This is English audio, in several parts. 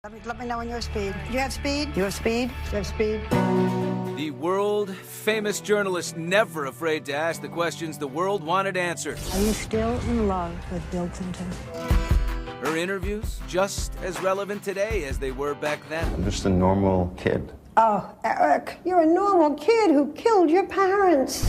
Let me know when you're speed. You have speed? You have speed? You have speed? The world-famous journalist, never afraid to ask the questions the world wanted answered. Are you still in love with Bill Clinton? Her interviews, just as relevant today as they were back then. I'm just a normal kid. Oh, Eric, you're a normal kid who killed your parents.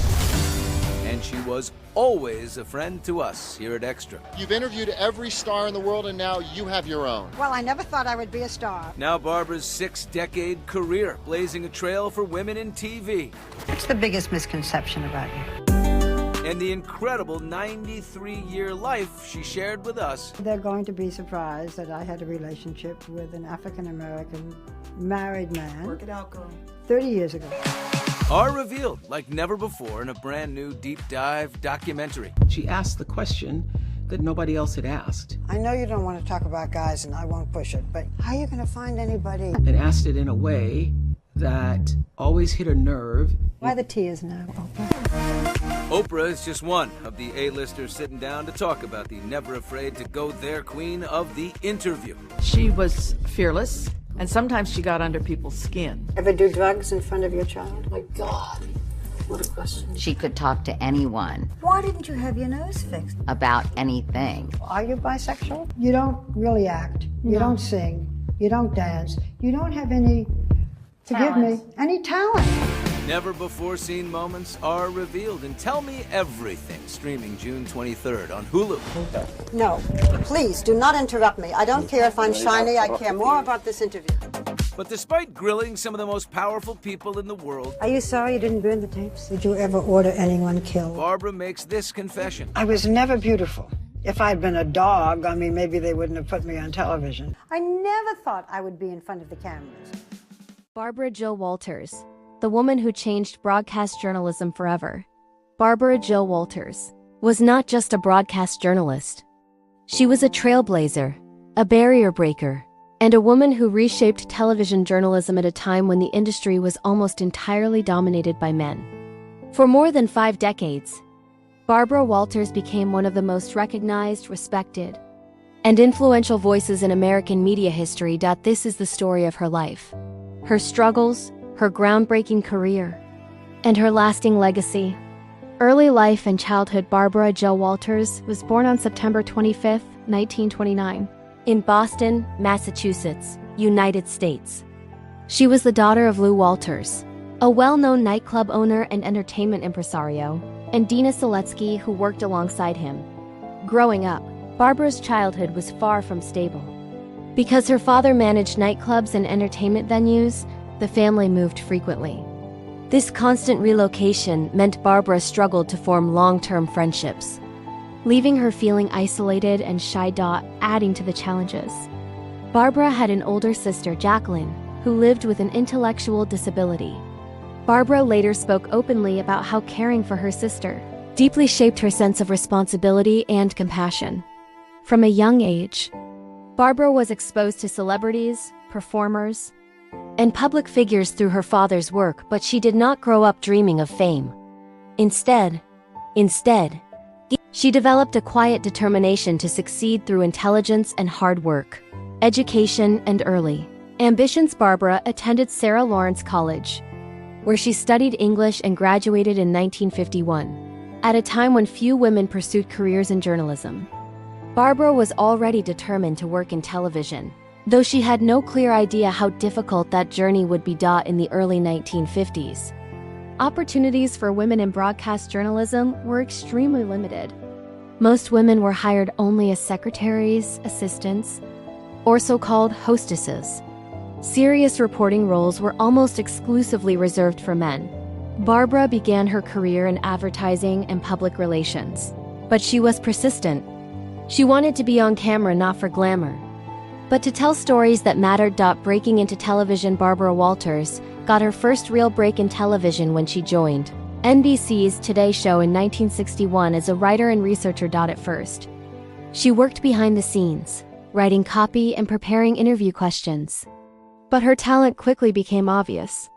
And she was always a friend to us here at Extra. You've interviewed every star in the world, and now you have your own. Well, I never thought I would be a star. Now Barbara's 6-decade career, blazing a trail for women in TV. What's the biggest misconception about you? And the incredible 93-year life she shared with us. They're going to be surprised that I had a relationship with an African-American married man. Work it out, girl. 30 years ago. Are revealed like never before in a brand new deep dive documentary. She asked the question that nobody else had asked, I know you don't want to talk about guys, and I won't push it, but how are you going to find anybody? and asked it in a way that always hit a nerve. Why the tears now, Oprah? Oprah is just one of the A-listers sitting down to talk about the never afraid to go there queen of the interview. She was fearless, and sometimes she got under people's skin. Ever do drugs in front of your child? My God, what a question. She could talk to anyone Why didn't you have your nose fixed? about anything. Are you bisexual? You don't really act. You don't sing. You don't dance. You don't have any, forgive me, any talent. Never before seen moments are revealed in Tell Me Everything, streaming June 23rd on Hulu. No, please do not interrupt me. I don't care if I'm shiny. I care more about this interview. But despite grilling some of the most powerful people in the world, Are you sorry you didn't burn the tapes? Did you ever order anyone killed? Barbara makes this confession. I was never beautiful. If I'd been a dog, I mean, maybe they wouldn't have put me on television. I never thought I would be in front of the cameras. Barbara Jill Walters, the woman who changed broadcast journalism forever. Barbara Jill Walters was not just a broadcast journalist. She was a trailblazer, a barrier breaker, and a woman who reshaped television journalism at a time when the industry was almost entirely dominated by men. For more than 5 decades, Barbara Walters became one of the most recognized, respected, and influential voices in American media history. This is the story of her life, her struggles, her groundbreaking career, and her lasting legacy. Early life and childhood. Barbara Jill Walters was born on September 25, 1929, in Boston, Massachusetts, United States. She was the daughter of Lou Walters, a well-known nightclub owner and entertainment impresario, and Dina Seletsky, who worked alongside him. Growing up, Barbara's childhood was far from stable. Because her father managed nightclubs and entertainment venues, the family moved frequently. This constant relocation meant Barbara struggled to form long-term friendships, leaving her feeling isolated and shy. Adding to the challenges, Barbara had an older sister, Jacqueline, who lived with an intellectual disability. Barbara later spoke openly about how caring for her sister deeply shaped her sense of responsibility and compassion. From a young age, Barbara was exposed to celebrities, performers, and public figures through her father's work, but she did not grow up dreaming of fame. Instead, she developed a quiet determination to succeed through intelligence and hard work, education, and early ambitions. Barbara attended Sarah Lawrence College, where she studied English and graduated in 1951. At a time when few women pursued careers in journalism, Barbara was already determined to work in television, though she had no clear idea how difficult that journey would be. In the early 1950s, opportunities for women in broadcast journalism were extremely limited. Most women were hired only as secretaries, assistants, or so-called hostesses. Serious reporting roles were almost exclusively reserved for men. Barbara began her career in advertising and public relations, but she was persistent. She wanted to be on camera not for glamour, but to tell stories that mattered. Breaking into television. Barbara Walters got her first real break in television when she joined NBC's Today Show in 1961 as a writer and researcher. At first, she worked behind the scenes, writing copy and preparing interview questions. But her talent quickly became obvious.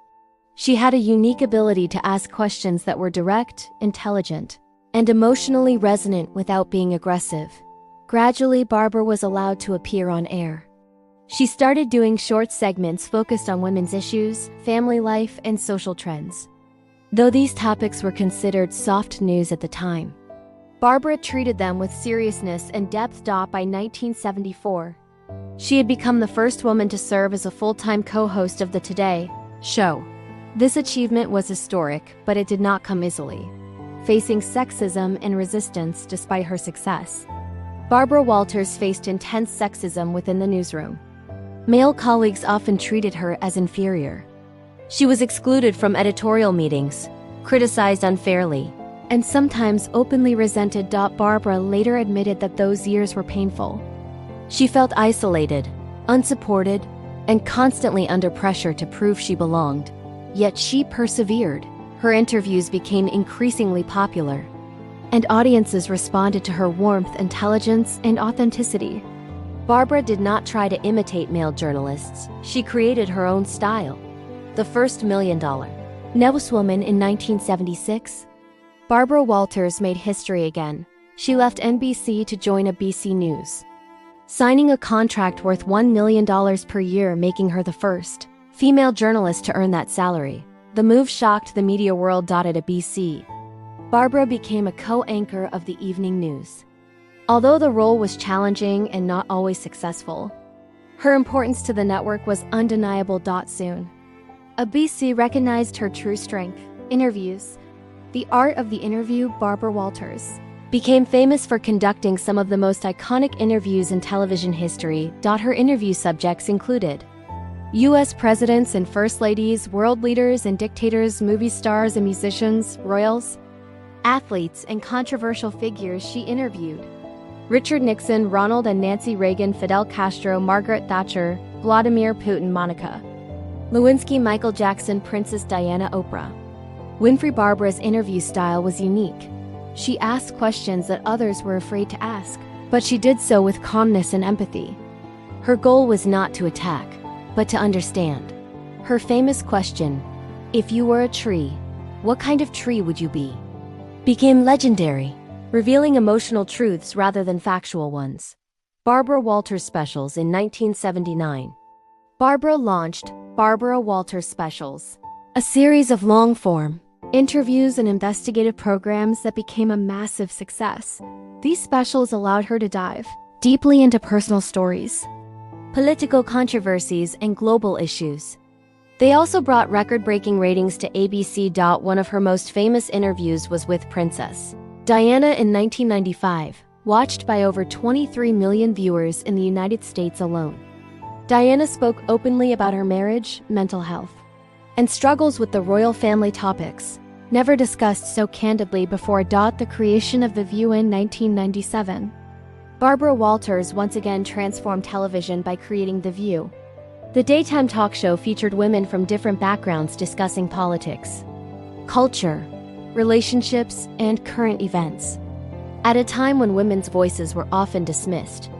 She had a unique ability to ask questions that were direct, intelligent, and emotionally resonant without being aggressive. Gradually, Barbara was allowed to appear on air, She started doing short segments focused on women's issues, family life, and social trends. Though these topics were considered soft news at the time, Barbara treated them with seriousness and depth. By 1974, she had become the first woman to serve as a full-time co-host of the Today show. This achievement was historic, but it did not come easily, facing sexism and resistance despite her success. Barbara Walters faced intense sexism within the newsroom. Male colleagues often treated her as inferior. She was excluded from editorial meetings, criticized unfairly, and sometimes openly resented. Barbara later admitted that those years were painful. She felt isolated, unsupported, and constantly under pressure to prove she belonged. Yet she persevered. Her interviews became increasingly popular, and audiences responded to her warmth, intelligence, and authenticity. Barbara did not try to imitate male journalists. She created her own style. The first $1 Million Newswoman in 1976, Barbara Walters made history again. She left NBC to join ABC News, signing a contract worth $1 million per year, making her the first female journalist to earn that salary. The move shocked the media world. At ABC, Barbara became a co-anchor of the evening news. Although the role was challenging and not always successful, her importance to the network was undeniable. Soon, ABC recognized her true strength: interviews. The art of the interview. Barbara Walters became famous for conducting some of the most iconic interviews in television history. Her interview subjects included U.S. presidents and first ladies, world leaders and dictators, movie stars and musicians, royals, athletes, and controversial figures. She interviewed Richard Nixon, Ronald and Nancy Reagan, Fidel Castro, Margaret Thatcher, Vladimir Putin, Monica Lewinsky, Michael Jackson, Princess Diana, Oprah Winfrey. Barbara's interview style was unique. She asked questions that others were afraid to ask, but she did so with calmness and empathy. Her goal was not to attack, but to understand. Her famous question, "If you were a tree, what kind of tree would you be?" became legendary, revealing emotional truths rather than factual ones. Barbara Walters Specials in 1979. Barbara launched Barbara Walters Specials, a series of long-form interviews and investigative programs that became a massive success. These specials allowed her to dive deeply into personal stories, political controversies, and global issues. They also brought record-breaking ratings to ABC. One of her most famous interviews was with Princess Diana in 1995, watched by over 23 million viewers in the United States alone. Diana spoke openly about her marriage, mental health, and struggles with the royal family, topics never discussed so candidly before. The creation of The View in 1997. Barbara Walters once again transformed television by creating The View. The daytime talk show featured women from different backgrounds discussing politics, culture, relationships, and current events. At a time when women's voices were often dismissed,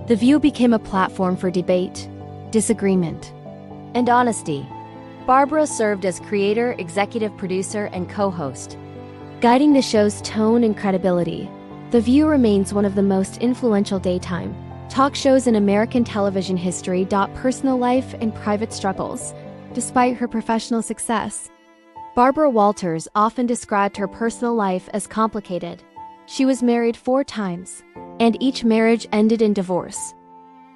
The View became a platform for debate, disagreement, and honesty. Barbara served as creator, executive producer, and co-host, guiding the show's tone and credibility. The View remains one of the most influential daytime talk shows in American television history. Personal life and private struggles. Despite her professional success, Barbara Walters often described her personal life as complicated. She was married 4 times, and each marriage ended in divorce.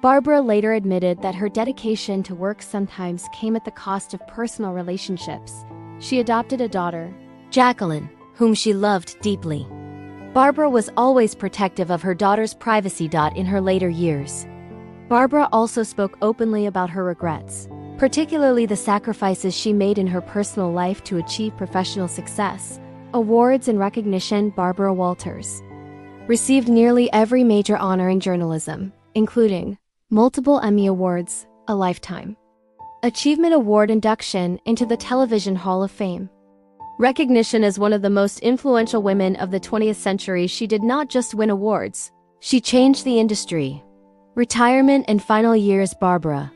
Barbara later admitted that her dedication to work sometimes came at the cost of personal relationships. She adopted a daughter, Jacqueline, whom she loved deeply. Barbara was always protective of her daughter's privacy. In her later years, Barbara also spoke openly about her regrets, particularly the sacrifices she made in her personal life to achieve professional success. Awards and recognition. Barbara Walters received nearly every major honor in journalism, including multiple Emmy Awards, a Lifetime Achievement Award, induction into the Television Hall of Fame. Recognition as one of the most influential women of the 20th century, she did not just win awards, she changed the industry. Retirement and final years. Barbara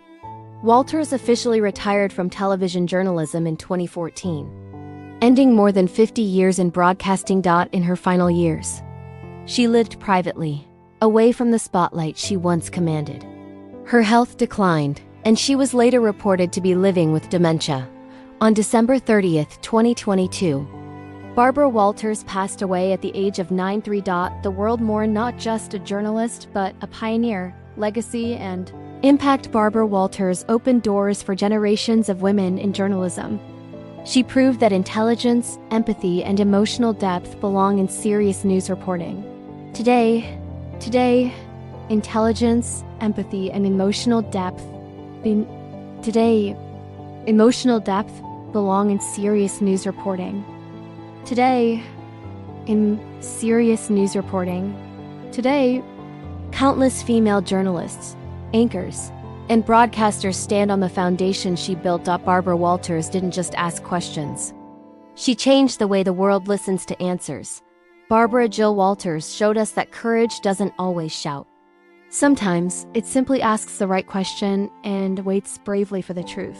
Walters officially retired from television journalism in 2014, ending more than 50 years in broadcasting. In her final years, she lived privately, away from the spotlight she once commanded. Her health declined, and she was later reported to be living with dementia. On December 30th, 2022, Barbara Walters passed away at the age of 93. The world mourned not just a journalist, but a pioneer, legacy, and impact. Barbara Walters opened doors for generations of women in journalism. She proved that intelligence, empathy, and emotional depth belong in serious news reporting. Today, intelligence, empathy, and emotional depth belong in serious news reporting. Today, countless female journalists, anchors, and broadcasters stand on the foundation she built up. Barbara Walters didn't just ask questions. She changed the way the world listens to answers. Barbara Jill Walters showed us that courage doesn't always shout. Sometimes it simply asks the right question and waits bravely for the truth.